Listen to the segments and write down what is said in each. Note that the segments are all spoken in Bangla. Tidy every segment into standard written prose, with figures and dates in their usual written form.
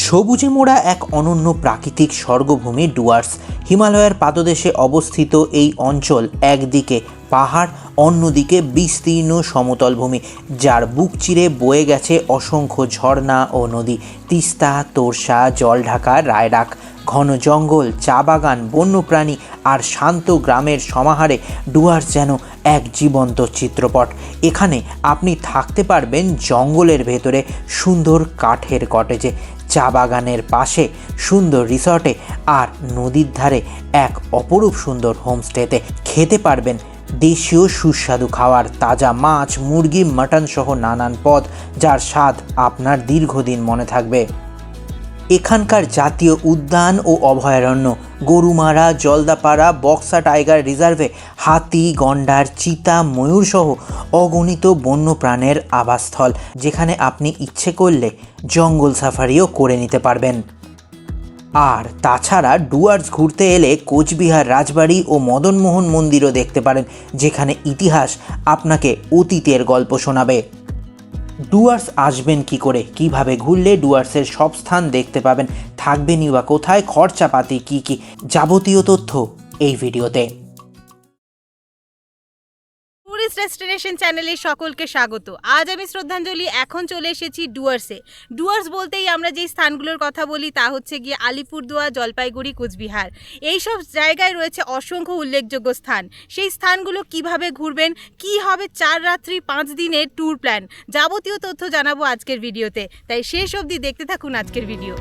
সবুজে মোড়া এক অনন্য প্রাকৃতিক স্বর্গভূমি ডুয়ার্স। হিমালয়ের পাদদেশে অবস্থিত এই অঞ্চল একদিকে পাহাড়, অন্যদিকে বিস্তীর্ণ সমতল ভূমি, যার বুক চিরে বয়ে গেছে অসংখ্য ঝর্ণা ও নদী। তিস্তা, তোরসা, জলঢাকা, রায়ডাক, ঘন জঙ্গল, চা বাগান, বন্যপ্রাণী আর শান্ত গ্রামের সমাহারে ডুয়ার্স যেন এক জীবন্ত চিত্রপট। এখানে আপনি থাকতে পারবেন জঙ্গলের ভেতরে সুন্দর কাঠের কটেজে, চা বাগানের পাশে সুন্দর রিসর্টে, আর নদীর ধারে এক অপরূপ সুন্দর হোমস্টেতে। খেতে পারবেন দেশীয় সুস্বাদু খাবার, তাজা মাছ, মুরগি, মাটন সহ নানান পদ, যার স্বাদ আপনার দীর্ঘদিন মনে থাকবে। এখানকার জাতীয় উদ্যান ও অভয়ারণ্য, গরুমারা, জলদাপাড়া, বক্সা টাইগার রিজার্ভে হাতি, গন্ডার, চিতা, ময়ূর সহ অগণিত বন্যপ্রাণের আবাসস্থল, যেখানে আপনি ইচ্ছে করলে জঙ্গল সাফারিও করে নিতে পারবেন। আর তাছাড়া ডুয়ার্স ঘুরতে এলে কোচবিহার রাজবাড়ি ও মদনমোহন মন্দিরও দেখতে পারেন, যেখানে ইতিহাস আপনাকে অতীতের গল্প শোনাবে। ডুয়ার্স আসবেন কি করে, কিভাবে ঘুরলে ডুয়ার্সের সব স্থান দেখতে পাবেন, থাকবেনই বা কোথায়, খরচাপাতি কি যাবতীয় তথ্য এই ভিডিওতে। টুরিস্ট ডেস্টিনেশন চ্যানেলে সকলকে স্বাগত। আজ আমি শ্রদ্ধাঞ্জলি এখন চলে এসেছি ডুয়ার্সে। ডুয়ার্স বলতেই আমরা যেই স্থানগুলোর কথা বলি তা হচ্ছে গিয়ে আলিপুরদুয়ার, জলপাইগুড়ি, কোচবিহার। এই সব জায়গায় রয়েছে অসংখ্য উল্লেখযোগ্য স্থান। সেই স্থানগুলো কিভাবে ঘুরবেন, কি হবে 4 রাত্রি 5 দিনের ট্যুর প্ল্যান, যাবতীয় তথ্য জানাবো আজকের ভিডিওতে, তাই শেষ অবধি দেখতে থাকুন আজকের ভিডিও।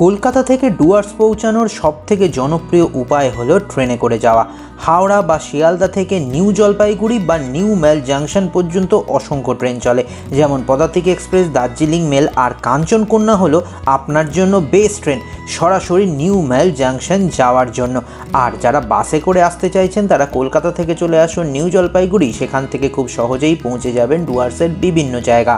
কলকাতা থেকে ডুয়ার্স পৌঁছানোর সবথেকে জনপ্রিয় উপায় হলো ট্রেনে করে যাওয়া। হাওড়া বা শিয়ালদা থেকে নিউ জলপাইগুড়ি বা নিউ মেল জাংশন পর্যন্ত অসংখ্য ট্রেন চলে, যেমন পদাতিক এক্সপ্রেস, দার্জিলিং মেল আর কাঞ্চনকন্যা হলো আপনার জন্য বেস্ট ট্রেন সরাসরি নিউ মেল জাংশন যাওয়ার জন্য। আর যারা বাসে করে আসতে চাইছেন তারা কলকাতা থেকে চলে আসুন নিউ জলপাইগুড়ি, সেখান থেকে খুব সহজেই পৌঁছে যাবেন ডুয়ার্সের বিভিন্ন জায়গা।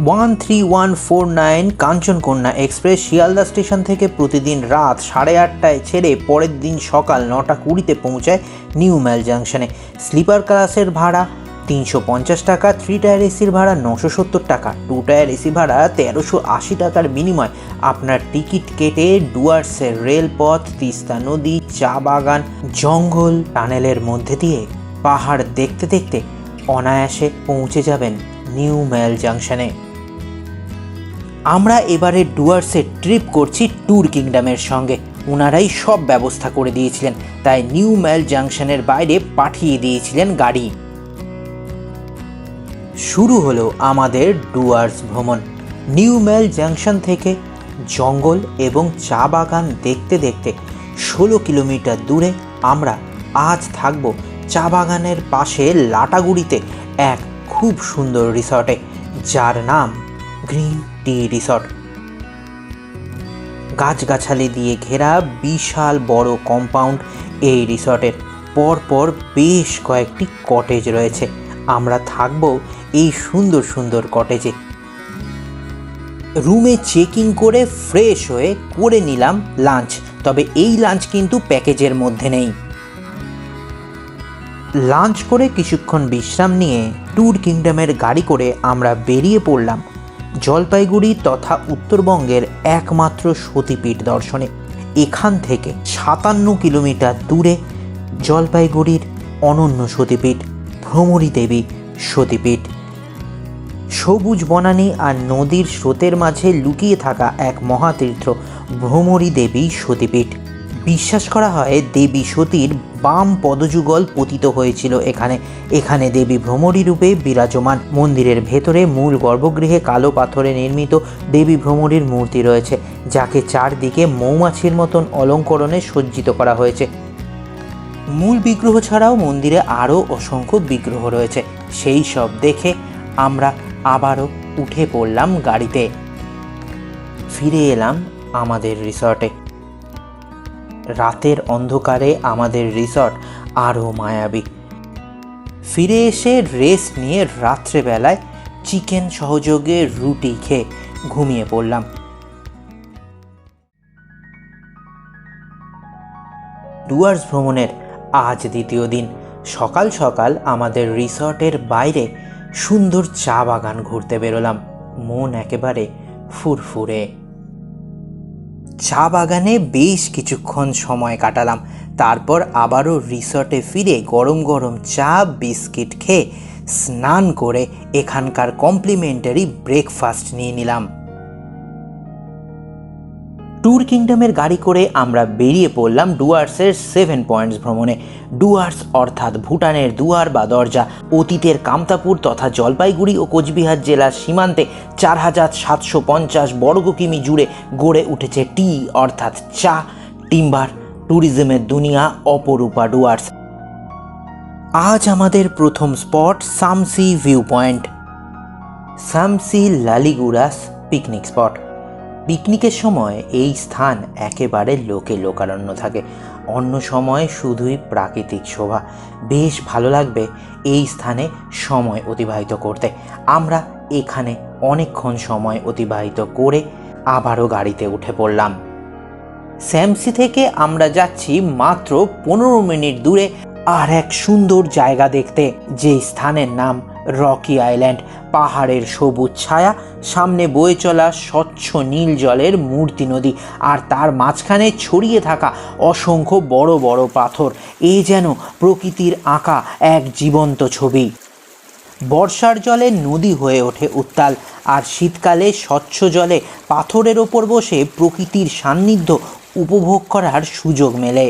13149 কাঞ্চনকন্যা এক্সপ্রেস শিয়ালদা স্টেশন থেকে প্রতিদিন রাত 8:30টায় ছেড়ে পরের দিন সকাল 9:20তে পৌঁছায় নিউ মেল জাংশনে। স্লিপার ক্লাসের ভাড়া 350 টাকা, 3 টায়ার এসির ভাড়া 970 টাকা, 2 টায়ার এসি ভাড়া 1380 টাকার বিনিময় আপনার টিকিট কেটে ডুয়ার্সের রেলপথ, তিস্তা নদী, চা বাগান, জঙ্গল, টানেলের মধ্যে দিয়ে পাহাড় দেখতে দেখতে অনায়াসে পৌঁছে যাবেন নিউ মেল জাংশনে। আমরা এবারে ডুয়ার্সে ট্রিপ করছি ট্যুর কিংডমের সঙ্গে। ওনারাই সব ব্যবস্থা করে দিয়েছিলেন, তাই নিউ মেল জাংশনের বাইরে পাঠিয়ে দিয়েছিলেন গাড়ি। শুরু হলো আমাদের ডুয়ার্স ভ্রমণ। নিউ মেল জাংশন থেকে জঙ্গল এবং চা বাগান দেখতে দেখতে 16 কিলোমিটার দূরে আমরা আজ থাকব চা বাগানের পাশে লাটাগুড়িতে এক খুব সুন্দর রিসর্টে, যার নাম গ্রিন টি রিসর্ট। গাছগাছালি দিয়ে ঘেরা বিশাল বড় কম্পাউন্ড এই রিসর্টের। পরপর বেশ কয়েকটি কটেজ রয়েছে। আমরা থাকব এই সুন্দর সুন্দর কটেজে। রুমে চেকিং করে ফ্রেশ হয়ে করে নিলাম লাঞ্চ, তবে এই লাঞ্চ কিন্তু প্যাকেজের মধ্যে নেই। লাঞ্চ করে কিছুক্ষণ বিশ্রাম নিয়ে ট্যুর কিংডমের গাড়ি করে আমরা বেরিয়ে পড়লাম জলপাইগুড়ি তথা উত্তরবঙ্গের একমাত্র সতীপীঠ দর্শনে। এখান থেকে 57 কিলোমিটার দূরে জলপাইগুড়ির অনন্য সতীপীঠ ভ্রমরী দেবী সতীপীঠ। সবুজ বনানী আর নদীর স্রোতের মাঝে লুকিয়ে থাকা এক মহাতীর্থ ভ্রমরী দেবী সতীপীঠ। বিশ্বাস করা হয় দেবী সতীর বাম পদযুগল পতিত হয়েছিল এখানে দেবী ভ্রমরী রূপে বিরাজমান। মন্দিরের ভেতরে মূল গর্ভগৃহে কালো পাথরে নির্মিত দেবী ভ্রমরীর মূর্তি রয়েছে, যাকে চারদিকে মৌমাছির মতন অলঙ্করণে সজ্জিত করা হয়েছে। মূল বিগ্রহ ছাড়াও মন্দিরে আরও অসংখ্য বিগ্রহ রয়েছে। সেই সব দেখে আমরা আবারও উঠে পড়লাম গাড়িতে, ফিরে এলাম আমাদের রিসর্টে। রাতের অন্ধকারে আমাদের রিসর্ট আরও মায়াবী। ফিরে এসে রেস্ট নিয়ে রাত্রেবেলায় চিকেন সহযোগে রুটি খেয়ে ঘুমিয়ে পড়লাম। ডুয়ার্স ভ্রমণের আজ দ্বিতীয় দিন। সকাল সকাল আমাদের রিসর্টের বাইরে সুন্দর চা বাগান ঘুরতে বেরোলাম। মন একেবারে ফুরফুরে। চা বাগানে বেশ কিছুক্ষণ সময় কাটালাম, তারপর আবারও রিসর্টে ফিরে গরম গরম চা বিস্কিট খেয়ে স্নান করে এখানকার কমপ্লিমেন্টারি ব্রেকফাস্ট নিয়ে নিলাম। ট্যুর কিংডমের গাড়ি করে আমরা বেরিয়ে পড়লাম ডুয়ার্সের 7 পয়েন্টস ভ্রমণে। ডুয়ার্স অর্থাৎ ভুটানের দুয়ার বা দরজা, অতীতের কামতাপুর তথা জলপাইগুড়ি ও কোচবিহার জেলার সীমান্তে 4750 বর্গ কিমি জুড়ে গড়ে উঠেছে টি অর্থাৎ চা, টিম্বার, ট্যুরিজমের দুনিয়া অপরূপা ডুয়ার্স। আজ আমাদের প্রথম spot Samsi view point. Samsi Laligurans picnic spot. পিকনিকের সময় এই স্থান একেবারে লোকে লোকারণ্য থাকে, অন্য সময় শুধুই প্রাকৃতিক শোভা। বেশ ভালো লাগবে এই স্থানে সময় অতিবাহিত করতে। আমরা এখানে অনেকক্ষণ সময় অতিবাহিত করে আবারও গাড়িতে উঠে পড়লাম। স্যামসি থেকে আমরা যাচ্ছি মাত্র 15 মিনিট দূরে আর এক সুন্দর জায়গা দেখতে, যে স্থানের নাম রকি আইল্যান্ড। পাহাড়ের সবুজ ছায়া, সামনে বয়ে চলা স্বচ্ছ নীল জলের মূর্তি নদী, আর তার মাঝখানে ছড়িয়ে থাকা অসংখ্য বড় বড় পাথর। এ যেন প্রকৃতির আঁকা এক জীবন্ত ছবি। বর্ষার জলে নদী হয়ে ওঠে উত্তাল, আর শীতকালে স্বচ্ছ জলে পাথরের ওপর বসে প্রকৃতির সান্নিধ্য উপভোগ করার সুযোগ মেলে।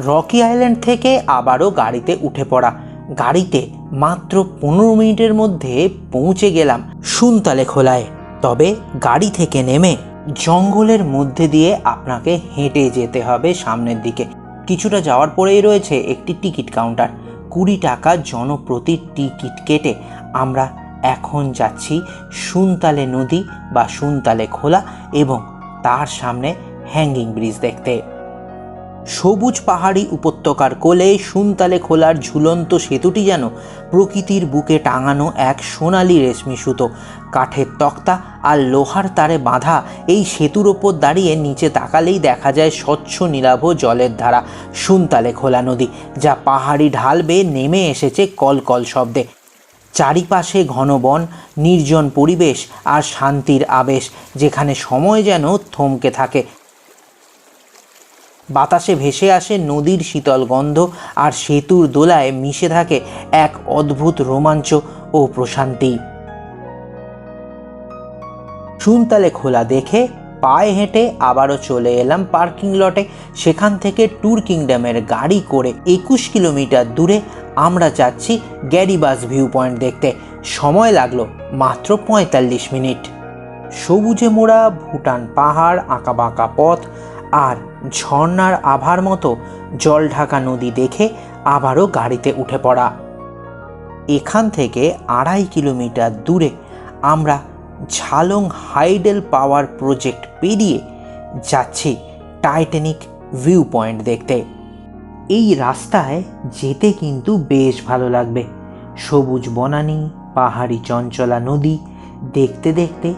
রকি আইল্যান্ড থেকে আবারও গাড়িতে উঠে পড়া। গাড়িতে মাত্র 15 মিনিটের মধ্যে পৌঁছে গেলাম সুনতালে খোলায়। তবে গাড়ি থেকে নেমে জঙ্গলের মধ্যে দিয়ে আপনাকে হেঁটে যেতে হবে সামনের দিকে। কিছুটা যাওয়ার পরেই রয়েছে একটি টিকিট কাউন্টার। 20 টাকা জনপ্রতি টিকিট কেটে আমরা এখন যাচ্ছি সুনতালে নদী বা সুনতালে খোলা এবং তার সামনে হ্যাঙ্গিং ব্রিজ দেখতে। সবুজ পাহাড়ি উপত্যকার কোলে সুনতালে খোলার ঝুলন্ত সেতুটি যেন প্রকৃতির বুকে টাঙানো এক সোনালি রেশমি সুতো। কাঠের তক্তা আর লোহার তারে বাঁধা এই সেতুর ওপর দাঁড়িয়ে নিচে তাকালেই দেখা যায় স্বচ্ছ নীলাভ জলের ধারা সুনতালে খোলা নদী, যা পাহাড়ি ঢাল বেয়ে নেমে এসেছে কলকল শব্দে। চারিপাশে ঘন বন, নির্জন পরিবেশ আর শান্তির আবেশ, যেখানে সময় যেন থমকে থাকে। বাতাসে ভেসে আসে নদীর শীতল গন্ধ, আর সেতুর দোলায় মিশে থাকে এক অদ্ভুত রোমাঞ্চ ও প্রশান্তি। সুনতালে খোলা দেখে পায়ে হেঁটে আবারও চলে এলাম পার্কিং লটে। সেখান থেকে ট্যুর কিংডমের গাড়ি করে 21 কিলোমিটার দূরে আমরা যাচ্ছি গ্যারিবাস ভিউ পয়েন্ট দেখতে। সময় লাগলো মাত্র 45 মিনিট। সবুজে মোড়া ভুটান পাহাড়, আঁকাবাঁকা পথ আর ঝর্ণার আভার মতো জল ঢাকা নদী দেখে আবারও গাড়িতে উঠে পড়া। এখান থেকে 2.5 কিলোমিটার দূরে আমরা ঝালং হাইডেল পাওয়ার প্রজেক্ট পেরিয়ে যাচ্ছি টাইটানিক ভিউ পয়েন্ট দেখতে। এই রাস্তায় যেতে কিন্তু বেশ ভালো লাগবে। সবুজ বনানী, পাহাড়ি চঞ্চলা নদী দেখতে দেখতে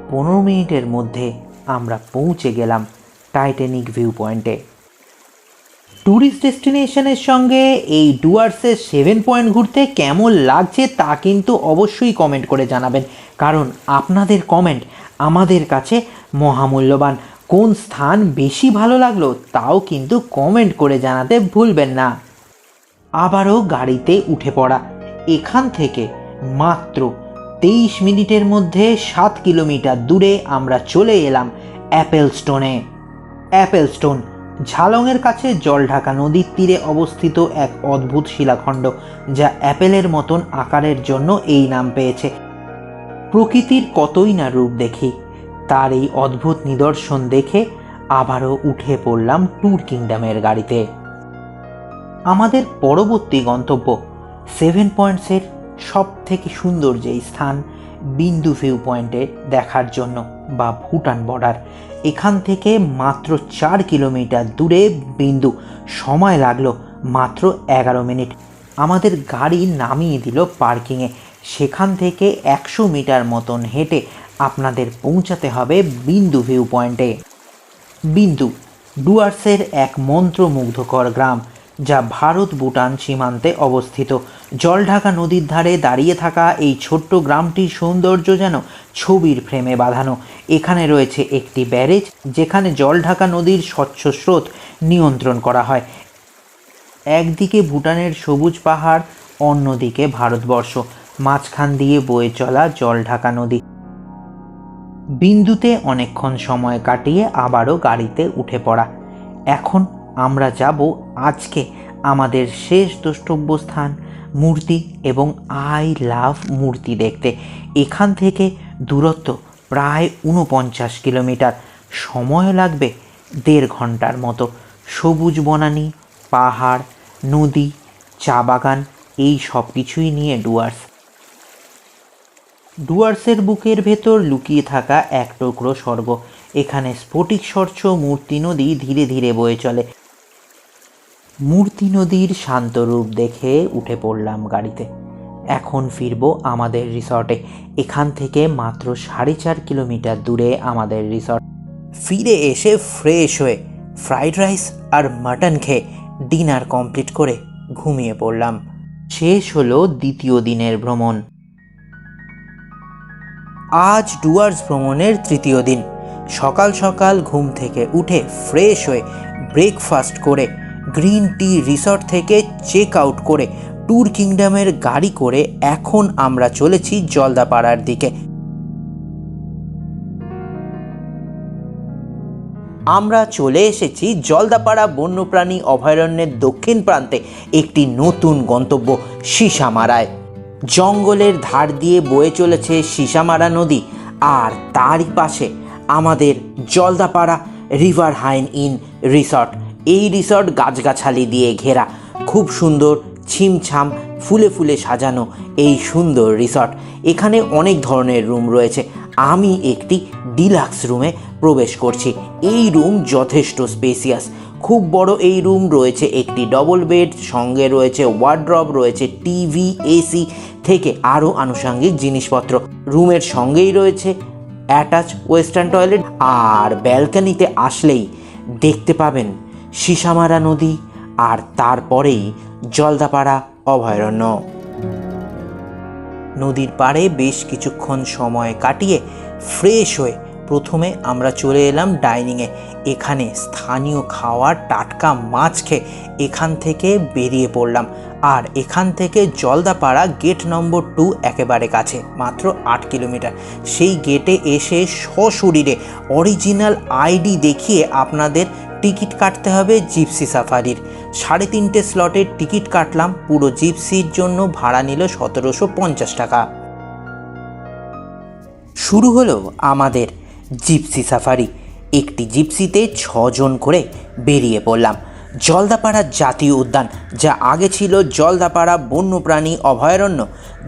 15 মিনিটের মধ্যে আমরা পৌঁছে গেলাম টাইটানিক ভিউ পয়েন্টে। ট্যুরিস্ট ডেস্টিনেশনের সঙ্গে এই ডুয়ার্সের 7 পয়েন্ট ঘুরতে কেমন লাগছে তা কিন্তু অবশ্যই কমেন্ট করে জানাবেন, কারণ আপনাদের কমেন্ট আমাদের কাছে মহামূল্যবান। কোন স্থান বেশি ভালো লাগলো তাও কিন্তু কমেন্ট করে জানাতে ভুলবেন না। আবারও গাড়িতে উঠে পড়া। এখান থেকে মাত্র 23 মিনিটের মধ্যে 7 কিলোমিটার দূরে আমরা চলে এলাম অ্যাপেল স্টোনে। অ্যাপেল স্টোন ঝালংয়ের কাছে জলঢাকা নদীর তীরে অবস্থিত এক অদ্ভুত শিলাখণ্ড, যা অ্যাপেলের মতন আকারের জন্য এই নাম পেয়েছে। প্রকৃতির কতই না রূপ দেখি, তার এই অদ্ভুত নিদর্শন দেখে আবারও উঠে পড়লাম ট্যুর কিংডমের গাড়িতে। আমাদের পরবর্তী গন্তব্য 7 পয়েন্টসের সব থেকে সুন্দর যেই স্থান বিন্দু ভিউ পয়েন্টে দেখার জন্য, বা ভুটান বর্ডার। এখান থেকে মাত্র 4 কিলোমিটার দূরে বিন্দু। সময় লাগলো মাত্র 11 মিনিট। আমাদের গাড়ি নামিয়ে দিল পার্কিংয়ে। সেখান থেকে 100 মিটার মতন হেঁটে আপনাদের পৌঁছাতে হবে বিন্দু ভিউ পয়েন্টে। বিন্দু ডুয়ার্সের এক মন্ত্রমুগ্ধকর গ্রাম। যা ভারত ভুটান সীমান্তে অবস্থিত। জলঢাকা নদীর ধারে দাঁড়িয়ে থাকা এই ছোট্ট গ্রামটির সৌন্দর্য যেন ছবির ফ্রেমে বাঁধানো। এখানে রয়েছে একটি ব্যারেজ, যেখানে জলঢাকা নদীর স্বচ্ছ স্রোত নিয়ন্ত্রণ করা হয়। একদিকে ভুটানের সবুজ পাহাড়, অন্যদিকে ভারতবর্ষ, মাঝখান দিয়ে বয়ে চলা জলঢাকা নদী। বিন্দুতে অনেকক্ষণ সময় কাটিয়ে আবারও গাড়িতে উঠে পড়া। এখন আমরা যাব আজকে আমাদের শেষ দ্রষ্টব্য স্থান মূর্তি এবং আই লাভ মূর্তি দেখতে। এখান থেকে দূরত্ব প্রায় 49 কিলোমিটার, সময় লাগবে 1.5 ঘন্টার মতো। সবুজ বনানী, পাহাড়, নদী, চা বাগান, এই সব কিছুই নিয়ে ডুয়ার্সের বুকের ভেতর লুকিয়ে থাকা এক টুকরো স্বর্গ। এখানে স্ফটিক স্বচ্ছ মূর্তি নদী ধীরে ধীরে বয়ে চলে। মূর্তি নদীর শান্ত রূপ দেখে উঠে পড়লাম গাড়িতে। এখন ফিরবো আমাদের রিসর্টে। এখান থেকে মাত্র 4.5 কিলোমিটার দূরে আমাদের রিসর্ট। ফিরে এসে ফ্রেশ হয়ে ফ্রাইড রাইস আর মাটন খেয়ে ডিনার কমপ্লিট করে ঘুমিয়ে পড়লাম। শেষ হলো দ্বিতীয় দিনের ভ্রমণ। আজ ডুয়ার্স ভ্রমণের তৃতীয় দিন। সকাল সকাল ঘুম থেকে উঠে ফ্রেশ হয়ে ব্রেকফাস্ট করে গ্রিন টি রিসর্ট থেকে চেক আউট করে ট্যুর কিংডমের গাড়ি করে এখন আমরা চলেছি জলদাপাড়ার দিকে। আমরা চলে এসেছি জলদাপাড়া বন্যপ্রাণী অভয়ারণ্যের দক্ষিণ প্রান্তে একটি নতুন গন্তব্য সিসামারায়। জঙ্গলের ধার দিয়ে বয়ে চলেছে সিসামারা নদী, আর তারই পাশে আমাদের জলদাপাড়া রিভার হাইন ইন রিসর্ট। এই রিসর্ট গাছগাছালি দিয়ে ঘেরা, খুব সুন্দর, ছিমছাম ফুলে ফুলে সাজানো এই সুন্দর রিসর্ট। এখানে অনেক ধরনের রুম রয়েছে। আমি একটি ডিলাক্স রুমে প্রবেশ করছি। এই রুম যথেষ্ট স্পেসিয়াস, খুব বড় এই রুম। রয়েছে একটি ডবল বেড, সঙ্গে রয়েছে ওয়ার্ড্রব, রয়েছে টিভি, এসি থেকে আরও আনুষঙ্গিক জিনিসপত্র। রুমের সঙ্গেই রয়েছে অ্যাটাচ ওয়েস্টার্ন টয়লেট। আর ব্যালকনিতে আসলেই দেখতে পাবেন সিসামারা নদী, আর তারপরেই জলদাপাড়া অভয়ারণ্য। নদীর পাড়ে বেশ কিছুক্ষণ সময় কাটিয়ে ফ্রেশ হয়ে প্রথমে আমরা চলে এলাম ডাইনিংয়ে। এখানে স্থানীয় খাওয়ার টাটকা মাছ খেয়ে এখান থেকে বেরিয়ে পড়লাম। আর এখান থেকে জলদাপাড়া গেট নম্বর 2 একেবারে কাছে, মাত্র 8 কিলোমিটার। সেই গেটে এসে সশরীরে অরিজিনাল আইডি দেখিয়ে আপনাদের টিকিট কাটতে হবে জিপসি সাফারির। 3.5 স্লটের টিকিট কাটলাম। পুরো জিপসির জন্য ভাড়া নিল 1750 টাকা। শুরু হলো আমাদের জিপসি সাফারি। একটি জিপসিতে 6 জন করে বেরিয়ে পড়লাম জলদাপাড়া জাতীয় উদ্যান, যা আগে ছিল জলদাপাড়া বন্যপ্রাণী অভয়ারণ্য,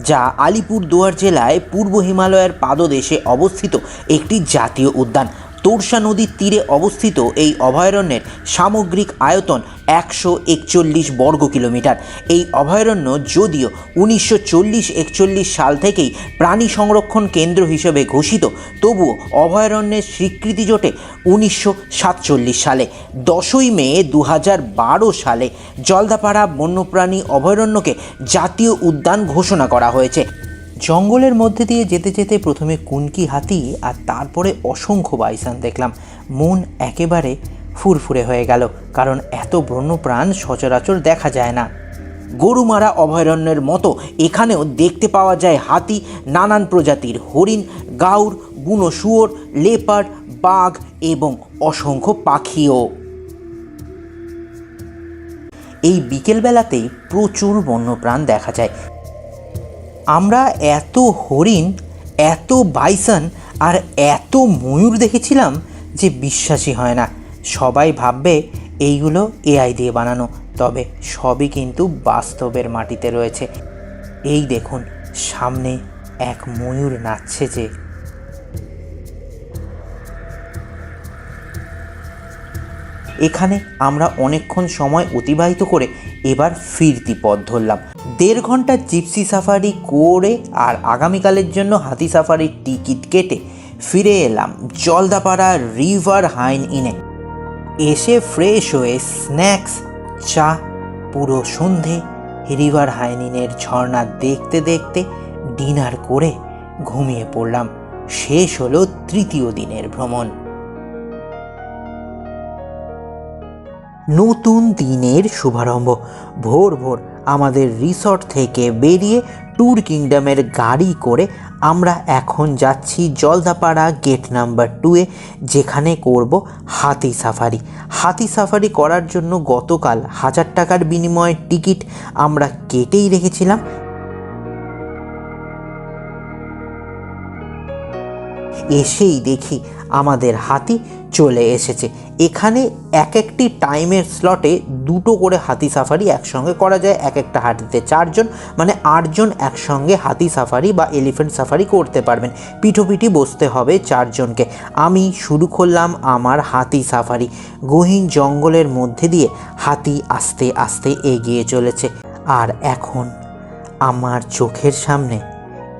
যা আলিপুরদুয়ার জেলায় পূর্ব হিমালয়ের পাদদেশে অবস্থিত একটি জাতীয় উদ্যান। তোরসা নদীর তীরে অবস্থিত এই অভয়ারণ্যের সামগ্রিক আয়তন 141 বর্গ কিলোমিটার। এই অভয়ারণ্য যদিও 1940-41 সাল থেকেই প্রাণী সংরক্ষণ কেন্দ্র হিসেবে ঘোষিত, তবুও অভয়ারণ্যের স্বীকৃতি জোটে 1947 সালে। 10ই মে 2012 সালে জলদাপাড়া বন্যপ্রাণী অভয়ারণ্যকে জাতীয় উদ্যান ঘোষণা করা হয়েছে। জঙ্গলের মধ্যে দিয়ে যেতে যেতে প্রথমে কুনকি হাতি আর তারপরে অসংখ্য বাইসন দেখলাম। মন একেবারে ফুরফুরে হয়ে গেল, কারণ এত বন্যপ্রাণ সচরাচর দেখা যায় না। গরুমারা অভয়ারণ্যের মতো এখানেও দেখতে পাওয়া যায় হাতি, নানান প্রজাতির হরিণ, গাউর, বুনো শুয়োর, লেপার্ড, বাঘ এবং অসংখ্য পাখিও। এই বিকেলবেলাতেই প্রচুর বন্যপ্রাণ দেখা যায়। আমরা এত হরিণ, এত বাইসন আর এত ময়ূর দেখেছিলাম যে বিশ্বাসই হয় না। সবাই ভাববে এইগুলো এআই দিয়ে বানানো, তবে সবই কিন্তু বাস্তবের মাটিতে রয়েছে। এই দেখুন, সামনে এক ময়ূর নাচছে যে। এখানে আমরা অনেকক্ষণ সময় অতিবাহিত করে এবার ফিরতি পথ ধরলাম। 1.5 ঘন্টা জিপসি সাফারি করে আর আগামীকালের জন্য হাতি সাফারির টিকিট কেটে ফিরে এলাম জলদাপাড়া রিভার হাইন ইনে। এসে ফ্রেশ হয়ে স্ন্যাক্স, চা পুরো সন্ধে রিভার হাইনিনের ঝর্ণা দেখতে দেখতে ডিনার করে ঘুমিয়ে পড়লাম। শেষ হলো তৃতীয় দিনের ভ্রমণ। নতুন দিনের শুভারম্ভ। ভোর ভোর আমাদের রিসর্ট থেকে বেরিয়ে ট্যুর কিংডমের গাড়ি করে আমরা এখন যাচ্ছি জলদাপাড়া গেট নাম্বার 2-এ, যেখানে করব হাতি সাফারি। হাতি সাফারি করার জন্য গতকাল 1000 টাকার বিনিময়ে টিকিট আমরা কেটেই রেখেছিলাম। এসেই দেখি আমাদের হাতি চলে এসেছে। এখানে এক একটি টাইমের স্লটে 2টো করে হাতি সাফারি একসঙ্গে করা যায়। এক একটা হাতিতে 4 জন, মানে 8 জন একসঙ্গে হাতি সাফারি বা এলিফ্যান্ট সাফারি করতে পারবেন। পিঠোপিঠি বসতে হবে 4 জনকে। আমি শুরু করলাম আমার হাতি সাফারি। গহীন জঙ্গলের মধ্যে দিয়ে হাতি আস্তে আস্তে এগিয়ে চলেছে। আর এখন আমার চোখের সামনে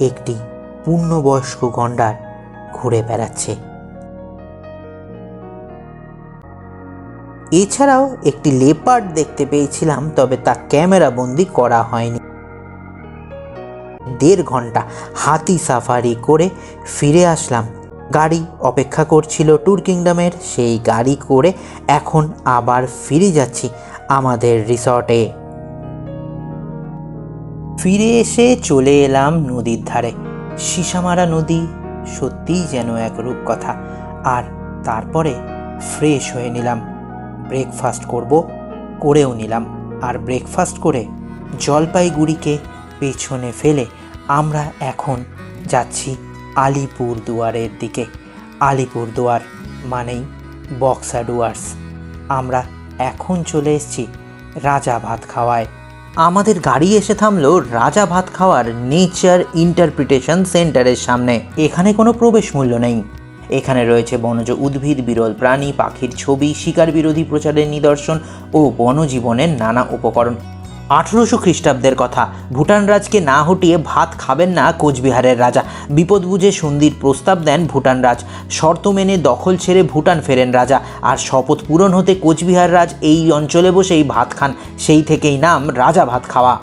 একটি পূর্ণবয়স্ক গন্ডার ঘুরে বেড়াচ্ছে। এছাড়াও একটি লেপার্ড দেখতে পেয়েছিলাম, তবে তা ক্যামেরা বন্দি করা হয়নি। 1.5 ঘন্টা হাতি সাফারি করে ফিরে আসলাম। গাড়ি অপেক্ষা করছিল ট্যুর কিংডমের, সেই গাড়ি করে এখন আবার ফিরে যাচ্ছি আমাদের রিসর্টে। ফিরে এসে চলে এলাম নদীর ধারে। সিসামারা নদী সত্যিই যেন এক রূপকথা। আর তারপরে ফ্রেশ হয়ে নিলাম, ব্রেকফাস্ট করেও নিলাম। আর ব্রেকফাস্ট করে জলপাইগুড়িকে পেছনে ফেলে আমরা এখন যাচ্ছি আলিপুরদুয়ারের দিকে। আলিপুরদুয়ার মানেই বক্সা ডুয়ার্স। আমরা এখন চলে এসেছি রাজা ভাত খাওয়ায়। আমাদের গাড়ি এসে থামলো রাজা ভাত খাওয়ার নেচার ইন্টারপ্রিটেশন সেন্টারের সামনে। এখানে কোনো প্রবেশ মূল্য নেই। এখানে রয়েছে বনজ উদ্ভিদ, বিরল প্রাণী, পাখির ছবি, শিকার বিরোধী প্রচারের নিদর্শন ও বনজীবনের নানা উপকরণ। 1800 খ্রিস্টাব্দের কথা। ভুটান রাজকে না হটিয়ে ভাত খাবেন না কোচবিহারের রাজা। বিপদ বুঝে সন্ধির প্রস্তাব দেন ভুটান রাজ। শর্ত মেনে দখল ছেড়ে ভুটান ফেরেন রাজা। আর শপথ পূরণ হতে কোচবিহার রাজ এই অঞ্চলে বসেই ভাত খান। সেই থেকেই নাম রাজা ভাত খাওয়া।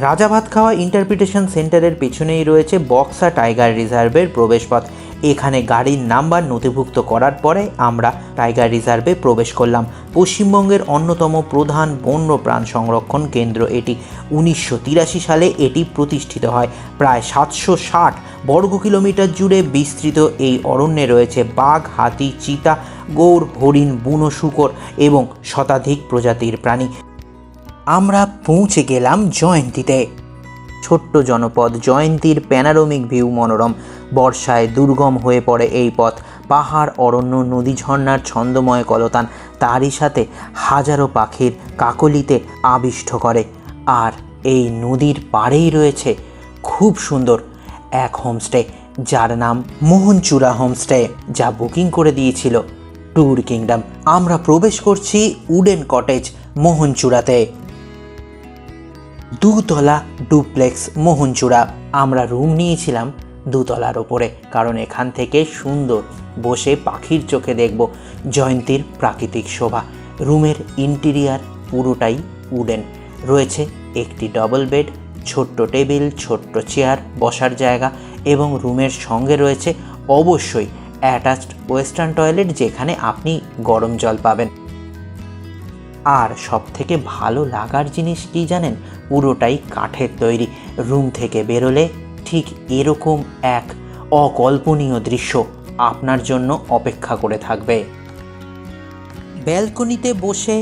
রাজা ভাত খাওয়া ইন্টারপ্রিটেশন সেন্টারের পেছনেই রয়েছে বক্সা টাইগার রিজার্ভের প্রবেশপথ। এখানে গাড়ির নাম্বার নথিভুক্ত করার পরে আমরা টাইগার রিজার্ভে প্রবেশ করলাম। পশ্চিমবঙ্গের অন্যতম প্রধান বন্যপ্রাণ সংরক্ষণ কেন্দ্র এটি। 1983 সালে এটি প্রতিষ্ঠিত হয়। প্রায় 760 বর্গ কিলোমিটার জুড়ে বিস্তৃত এই অরণ্যে রয়েছে বাঘ, হাতি, চিতা, গৌড়, হরিণ, বুনো শূকর এবং শতাধিক প্রজাতির প্রাণী। আমরা পৌঁছে গেলাম জয়ন্তীতে। ছোট্ট জনপদ জয়ন্তীর প্যানোরামিক ভিউ মনোরম। বর্ষায় দুর্গম হয়ে পড়ে এই পথ। পাহাড়, অরণ্য, নদী, ঝর্ণার ছন্দময় কলতান তারই সাথে হাজারো পাখির কাকলিতে আবিষ্ট করে। আর এই নদীর পাড়েই রয়েছে খুব সুন্দর এক হোমস্টে, যার নাম মোহনচূড়া হোমস্টে, যা বুকিং করে দিয়েছিল ট্যুর কিংডম। আমরা প্রবেশ করছি উডেন কটেজ মোহনচূড়াতে। 2 তলা ডুপ্লেক্স মোহনচূড়া। আমরা রুম নিয়েছিলাম 2 তলার ওপরে, কারণ এখান থেকে সুন্দর বসে পাখির চোখে দেখব জয়ন্তীর প্রাকৃতিক শোভা। রুমের ইন্টেরিয়ার পুরোটাই উডেন। রয়েছে একটি ডবল বেড, ছোট্ট টেবিল, ছোট্ট চেয়ার, বসার জায়গা এবং রুমের সঙ্গে রয়েছে অবশ্যই অ্যাটাচড ওয়েস্টার্ন টয়লেট, যেখানে আপনি গরম জল পাবেন। আর সবথেকে ভালো লাগার জিনিস কি জানেন? পুরোটাই কাঠের তৈরি। রুম থেকে বেরোলে ঠিক এরকম এক অকল্পনীয় দৃশ্য আপনার জন্য অপেক্ষা করে থাকবে। ব্যালকনিতে বসে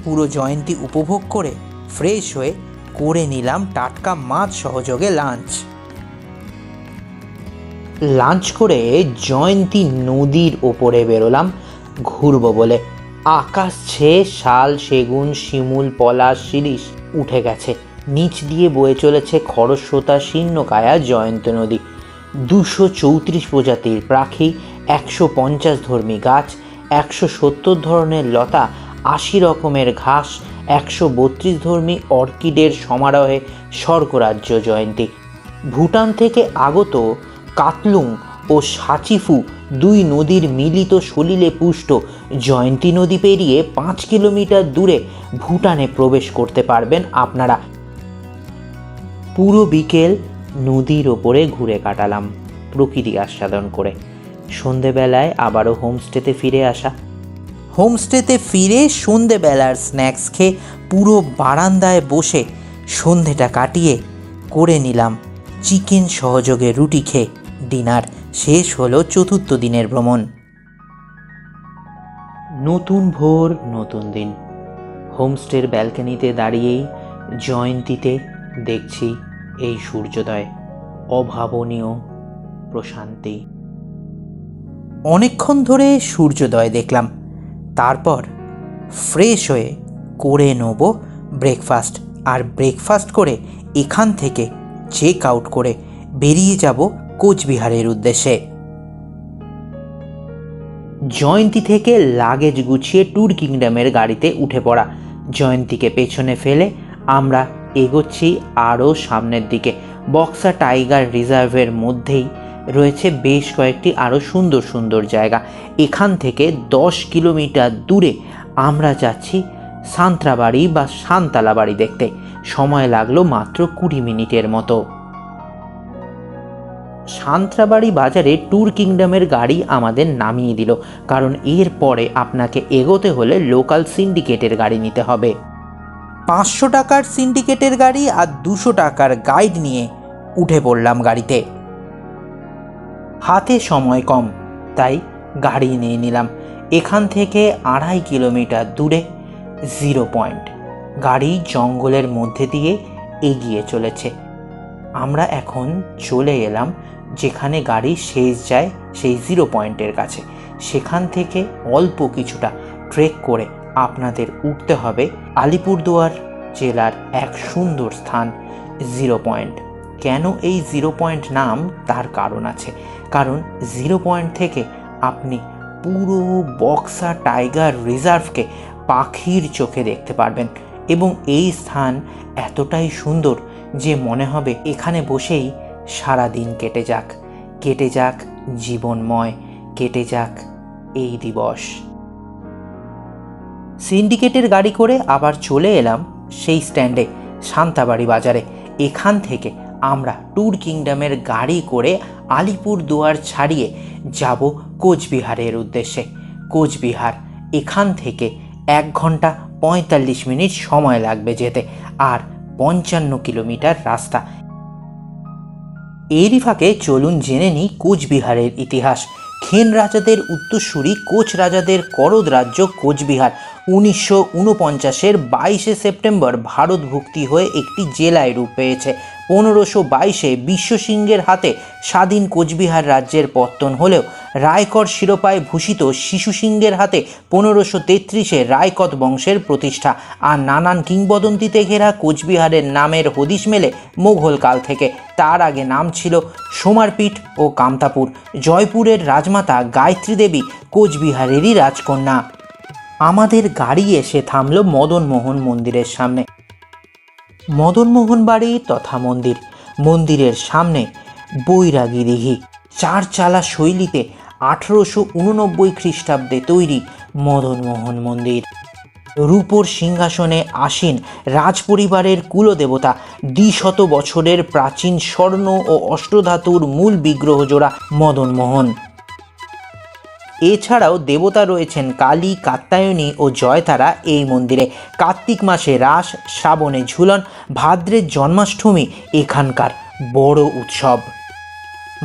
পুরো জয়ন্তী উপভোগ করে ফ্রেশ হয়ে করে নিলাম টাটকা মাছ সহযোগে লাঞ্চ করে জয়ন্তী নদীর ওপরে বেরোলাম ঘুরবো বলে। আকাশ ছেয়ে শাল, সেগুন, শিমুল, পলাশ, শিরীষ উঠে গেছে। নিচ দিয়ে বয়ে চলেছে খরস্রোতা শীর্ণকায়া জয়ন্ত নদী। 234 প্রজাতির পাখি, 150 ধর্মী গাছ, 170 ধরনের লতা, 80 রকমের ঘাস, 132 ধর্মী অর্কিডের সমারোহে স্বর্গরাজ্য জয়ন্তী। ভুটান থেকে আগত কাতলুং ও ও সাচিফু দুই নদীর মিলিত সলিলে পুষ্ট জয়ন্তী নদী পেরিয়ে 5 কিলোমিটার দূরে ভুটানে প্রবেশ করতে পারবেন আপনারা। পুরো বিকেল নদীর ওপরে ঘুরে কাটালাম প্রকৃতি আস্বাদন করে। সন্ধেবেলায় আবারও হোমস্টেতে ফিরে আসা। হোমস্টেতে ফিরে সন্ধেবেলার স্ন্যাক্স খেয়ে পুরো বারান্দায় বসে সন্ধেটা কাটিয়ে করে নিলাম চিকেন সহযোগে রুটি খেয়ে ডিনার। শেষ হলো চতুর্থ দিনের ভ্রমণ। নতুন ভোর, নতুন দিন। হোমস্টের ব্যালকনিতে দাঁড়িয়েই জয়ন্তীতে দেখছি এই সূর্যোদয়, অভাবনীয় প্রশান্তি। অনেকক্ষণ ধরে সূর্যোদয় দেখলাম, তারপর ফ্রেশ হয়ে করে নেব ব্রেকফাস্ট। আর ব্রেকফাস্ট করে এখান থেকে চেক আউট করে বেরিয়ে যাব কোচবিহারের উদ্দেশ্যে। জয়ন্তী থেকে লাগেজ গুছিয়ে ট্যুর কিংডমের গাড়িতে উঠে পড়া। জয়ন্তীকে পেছনে ফেলে আমরা এগোচ্ছি আরও সামনের দিকে। বক্সা টাইগার রিজার্ভের মধ্যেই রয়েছে বেশ কয়েকটি আরও সুন্দর সুন্দর জায়গা। এখান থেকে 10 কিলোমিটার দূরে আমরা যাচ্ছি সান্ত্রাবাড়ি বা সান্তালাবাড়ি দেখতে। সময় লাগলো মাত্র 20 মিনিটের মতো। সান্ত্রাবাড়ি বাজারে ট্যুর কিংডমের গাড়ি আমাদের নামিয়ে দিল, কারণ এর পরে আপনাকে এগোতে হলে লোকাল সিন্ডিকেটের গাড়ি নিতে হবে। 500 টাকার সিন্ডিকেটের গাড়ি আর 200 টাকার গাইড নিয়ে উঠে পড়লাম গাড়িতে। হাতে সময় কম, তাই গাড়ি নিয়ে নিলাম। এখান থেকে 2.5 কিলোমিটার দূরে 0 পয়েন্ট। গাড়ি জঙ্গলের মধ্যে দিয়ে এগিয়ে চলেছে। আমরা এখন চলে এলাম যেখানে গাড়ি শেষ যায়, সেই 0 পয়েন্টের কাছে। সেখান থেকে অল্প কিছুটা ট্রেক করে আপনাদের উঠতে হবে আলিপুরদুয়ার জেলার এক সুন্দর স্থান 0 পয়েন্ট। কেন এই 0 পয়েন্ট নাম, তার কারণ আছে। কারণ 0 পয়েন্ট থেকে আপনি পুরো বক্সা টাইগার রিজার্ভকে পাখির চোখে দেখতে পারবেন। এবং এই স্থান এতটাই সুন্দর যে মনে হবে এখানে বসেই সারা দিন কেটে যাক জীবনময়, কেটে যাক এই দিবস। সিন্ডিকেটের গাড়ি করে আবার চলে এলাম সেই স্ট্যান্ডে সান্তাবাড়ি বাজারে। এখান থেকে আমরা ট্যুর কিংডমের গাড়ি করে আলিপুরদুয়ার ছাড়িয়ে যাব কোচবিহারের উদ্দেশ্যে। কোচবিহার এখান থেকে 1 ঘন্টা 45 মিনিট সময় লাগবে যেতে, আর 55 কিলোমিটার রাস্তা। এরই ফাঁকে চলুন জেনে নিই কোচবিহারের ইতিহাস। খেন রাজাদের উত্তরসূরি কোচ রাজাদের করদ রাজ্য কোচবিহার 1949-এর 22শে সেপ্টেম্বর ভারতভুক্তি হয়ে একটি জেলায় রূপ পেয়েছে। 1522-এ বিশ্বসিংহের হাতে স্বাধীন কোচবিহার রাজ্যের পত্তন হলেও রায়কর শিরোপায় ভূষিত শিশু সিংহের হাতে 1533-এ রায়কত বংশের প্রতিষ্ঠা। আর নানান কিংবদন্তিতে ঘেরা কোচবিহারের নামের হদিশ মেলে মোঘল কাল থেকে। তার আগে নাম ছিল সোমারপীঠ ও কামতাপুর। জয়পুরের রাজমাতা গায়ত্রী দেবী কোচবিহারেরই রাজকন্যা। আমাদের গাড়ি এসে থামল মদনমোহন মন্দিরের সামনে। মদনমোহন বাড়ি তথা মন্দিরের সামনে বৈরাগী দিঘি। 4 চালা শৈলীতে 1889 খ্রিস্টাব্দে তৈরি মদনমোহন মন্দির। রূপোর সিংহাসনে আসীন রাজপরিবারের কুলদেবতা, 200 বছরের প্রাচীন স্বর্ণ ও অষ্টধাতুর মূল বিগ্রহ জোড়া মদনমোহন। এছাড়াও দেবতা রয়েছেন কালী, কাত্যায়নী ও জয়তারা এই মন্দিরে। কার্তিক মাসে রাস, শ্রাবণে ঝুলন, ভাদ্রের জন্মাষ্টমী এখানকার বড় উৎসব।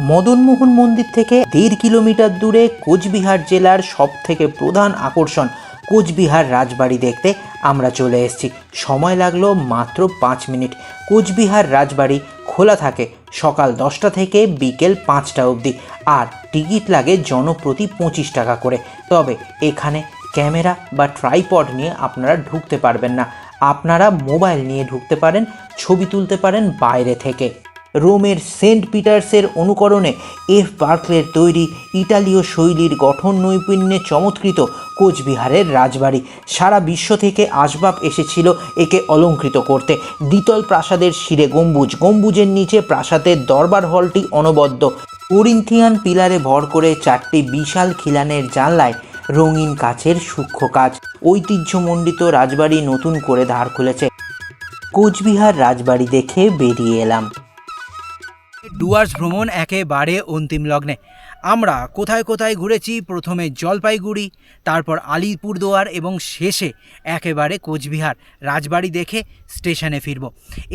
মদনমোহন মন্দির থেকে 1.5 কিলোমিটার দূরে কোচবিহার জেলার সবথেকে প্রধান আকর্ষণ কোচবিহার রাজবাড়ি দেখতে আমরা চলে এসেছি। সময় লাগলো মাত্র 5 মিনিট। কোচবিহার রাজবাড়ি খোলা থাকে সকাল 10টা থেকে বিকেল 5টা অবধি, আর টিকিট লাগে জনপ্রতি 25 টাকা করে। তবে এখানে ক্যামেরা বা ট্রাইপড নিয়ে আপনারা ঢুকতে পারবেন না। আপনারা মোবাইল নিয়ে ঢুকতে পারেন, ছবি তুলতে পারেন বাইরে থেকে। রোমের সেন্ট পিটার্সের অনুকরণে এফ বার্কলের তৈরি ইটালীয় শৈলীর গঠন নৈপুণ্যে চমৎকৃত কোচবিহারের রাজবাড়ি। সারা বিশ্ব থেকে আসবাব এসেছিল একে অলঙ্কৃত করতে। দ্বিতল প্রাসাদের শিরে গম্বুজ, গম্বুজের নিচে প্রাসাদের দরবার হলটি অনবদ্য। করিন্থিয়ান পিলারে ভর করে 4টি বিশাল খিলানের জানলায় রঙিন কাচের সূক্ষ্ম কাজ। ঐতিহ্যমণ্ডিত রাজবাড়ি নতুন করে ধার খুলেছে। কোচবিহার রাজবাড়ি দেখে বেরিয়ে এলাম। ডুয়ার্স ভ্রমণ একেবারে অন্তিম লগ্নে। আমরা কোথায় কোথায় ঘুরেছি, প্রথমে জলপাইগুড়ি, তারপর আলিপুরদুয়ার এবং শেষে একেবারে কোচবিহার রাজবাড়ি দেখে স্টেশনে ফিরব।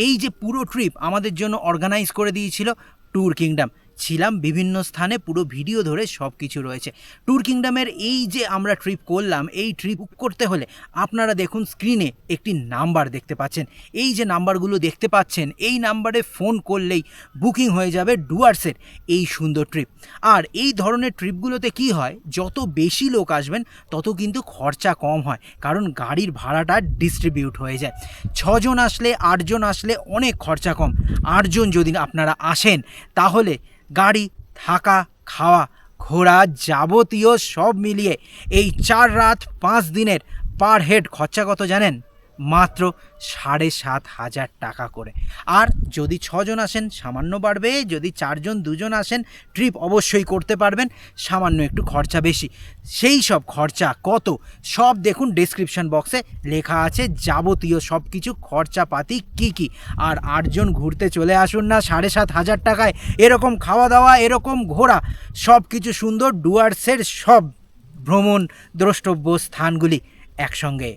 এই যে পুরো ট্রিপ আমাদের জন্য অর্গানাইজ করে দিয়েছিল ট্যুর কিংডম। ছিলাম বিভিন্ন স্থানে, পুরো ভিডিও ধরে সব কিছু রয়েছে। ট্যুর কিংডমের এই যে আমরা ট্রিপ করলাম, এই ট্রিপ বুক করতে হলে আপনারা দেখুন স্ক্রিনে একটি নাম্বার দেখতে পাচ্ছেন। এই যে নাম্বারগুলো দেখতে পাচ্ছেন, এই নাম্বারে ফোন করলেই বুকিং হয়ে যাবে ডুয়ার্সের এই সুন্দর ট্রিপ। আর এই ধরনের ট্রিপগুলোতে কি হয়, যত বেশি লোক আসবেন তত কিন্তু খরচা কম হয়, কারণ গাড়ির ভাড়াটা ডিস্ট্রিবিউট হয়ে যায়। 6 জন আসলে 8 জন আসলে অনেক খরচা কম। 8 জন যদি আপনারা আসেন তাহলে গাড়ি, থাকা, খাওয়া, ঘোরা যাবতীয় সব মিলিয়ে এই 4 রাত 5 দিনের পার হেড খরচা কত জানেন? মাত্র 7,500 টাকা করে। আর যদি 6 জন আসেন সামান্য বাড়বে, যদি 4 জন 2 জন আসেন ট্রিপ অবশ্যই করতে পারবেন, সামান্য একটু খরচা বেশি। সেই সব খরচা কত সব দেখুন ডেসক্রিপশন বক্সে লেখা আছে, যাবতীয় সব কিছু খরচাপাতি কী কী। আর 8 জন ঘুরতে চলে আসুন না 7,500 টাকায়, এরকম খাওয়া দাওয়া, এরকম ঘোরা, সব কিছু সুন্দর ডুয়ার্সের সব ভ্রমণ দ্রষ্টব্য স্থানগুলি একসঙ্গে।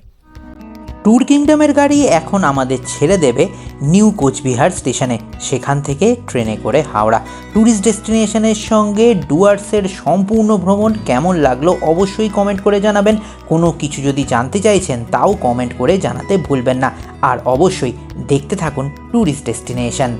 ট্যুর কিংডমের গাড়ি এখন আমাদের ছেড়ে দেবে নিউ কোচবিহার স্টেশনে, সেখান থেকে ট্রেনে করে হাওড়া। ট্যুরিস্ট ডেস্টিনেশনের সঙ্গে ডুয়ার্সের সম্পূর্ণ ভ্রমণ কেমন লাগলো অবশ্যই কমেন্ট করে জানাবেন। কোনো কিছু যদি জানতে চাইছেন তাও কমেন্ট করে জানাতে ভুলবেন না। আর অবশ্যই দেখতে থাকুন ট্যুরিস্ট ডেস্টিনেশন।